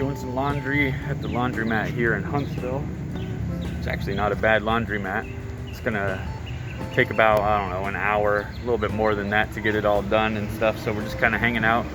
Doing some laundry at the laundromat here in Huntsville. It's actually not a bad laundromat. It's gonna take about, I don't know, an hour, a little bit more than that to get it all done and stuff. So we're just kind of hanging out.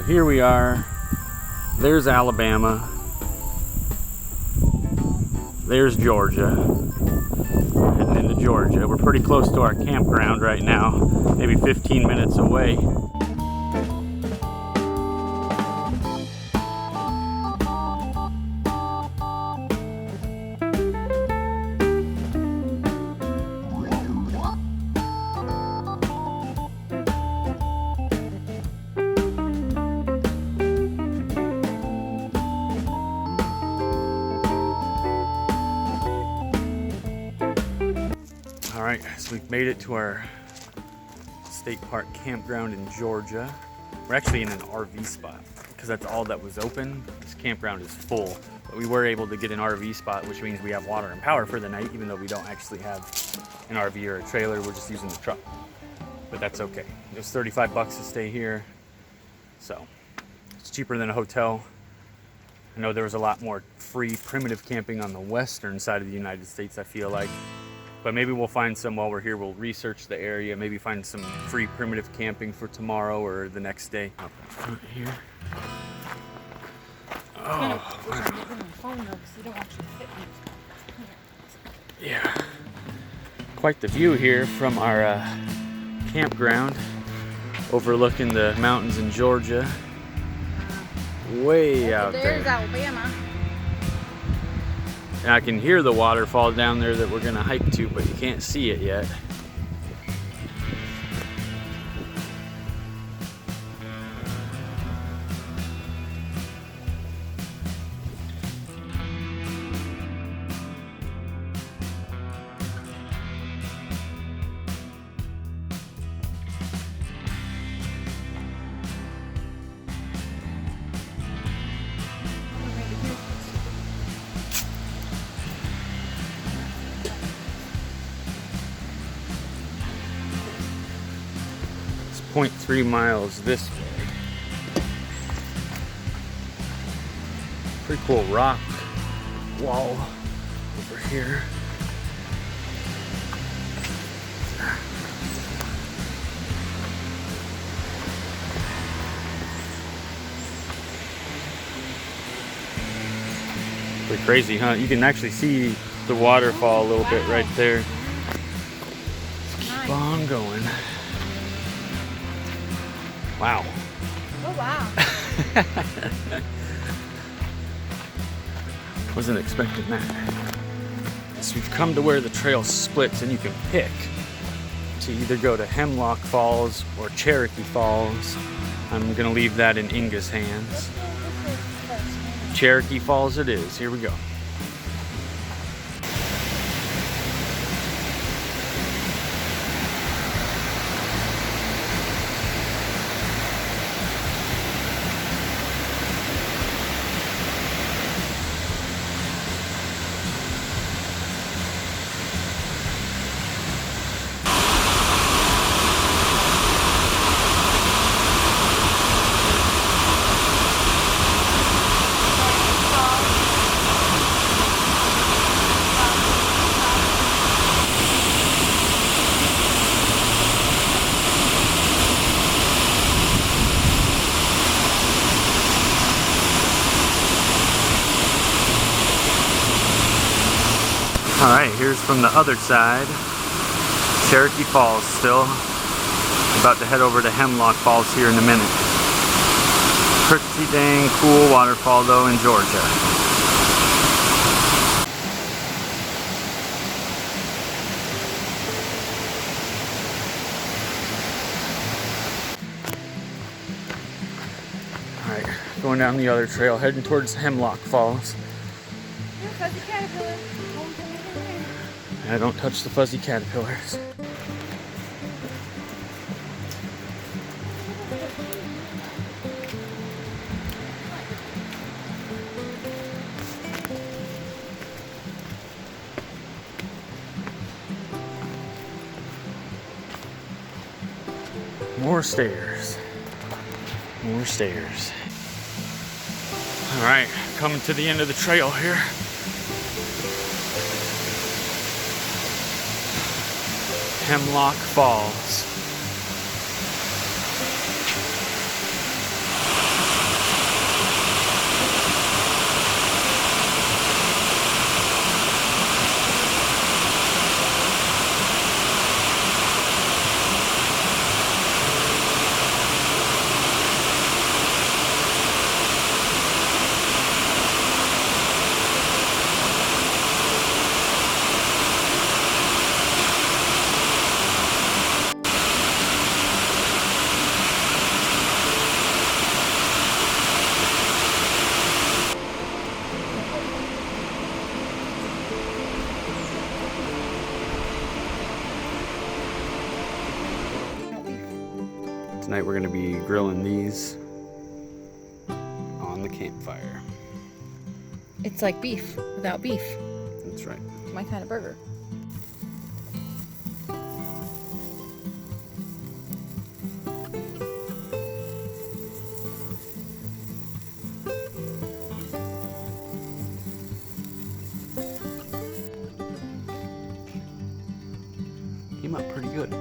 Here we are. There's Alabama. There's Georgia. Heading into Georgia. We're pretty close to our campground right now, maybe 15 minutes away. All right, so we've made it to our state park campground in Georgia. We're actually in an RV spot because that's all that was open. This campground is full, but we were able to get an RV spot, which means we have water and power for the night, even though we don't actually have an RV or a trailer. We're just using the truck, but that's okay. It was 35 bucks to stay here, so it's cheaper than a hotel. I know there was a lot more free primitive camping on the western side of the United States, I feel like. But maybe we'll find some while we're here. We'll research the area, maybe find some free primitive camping for tomorrow or the next day. Up in front here. Oh, wow. Yeah. Quite the view here from our campground, overlooking the mountains in Georgia. Way out there. There's Alabama. And I can hear the waterfall down there that we're gonna hike to, but you can't see it yet. It's 0.3 miles this way. Pretty cool rock wall over here. Pretty crazy, huh? You can actually see the waterfall a little bit right there. Let's keep on going. Wow. Oh, wow. Wasn't expecting that. So we've come to where the trail splits, and you can pick to either go to Hemlock Falls or Cherokee Falls. I'm gonna leave that in Inga's hands. Cherokee Falls it is. Here we go. Alright, here's from the other side. Cherokee Falls still. About to head over to Hemlock Falls here in a minute. Pretty dang cool waterfall though in Georgia. Alright, going down the other trail, heading towards Hemlock Falls. Fuzzy caterpillar. I don't touch the fuzzy caterpillars. More stairs. More stairs. All right, coming to the end of the trail here. Hemlock Falls. Tonight we're going to be grilling these on the campfire. It's like beef without beef. That's right. It's my kind of burger. Came out pretty good.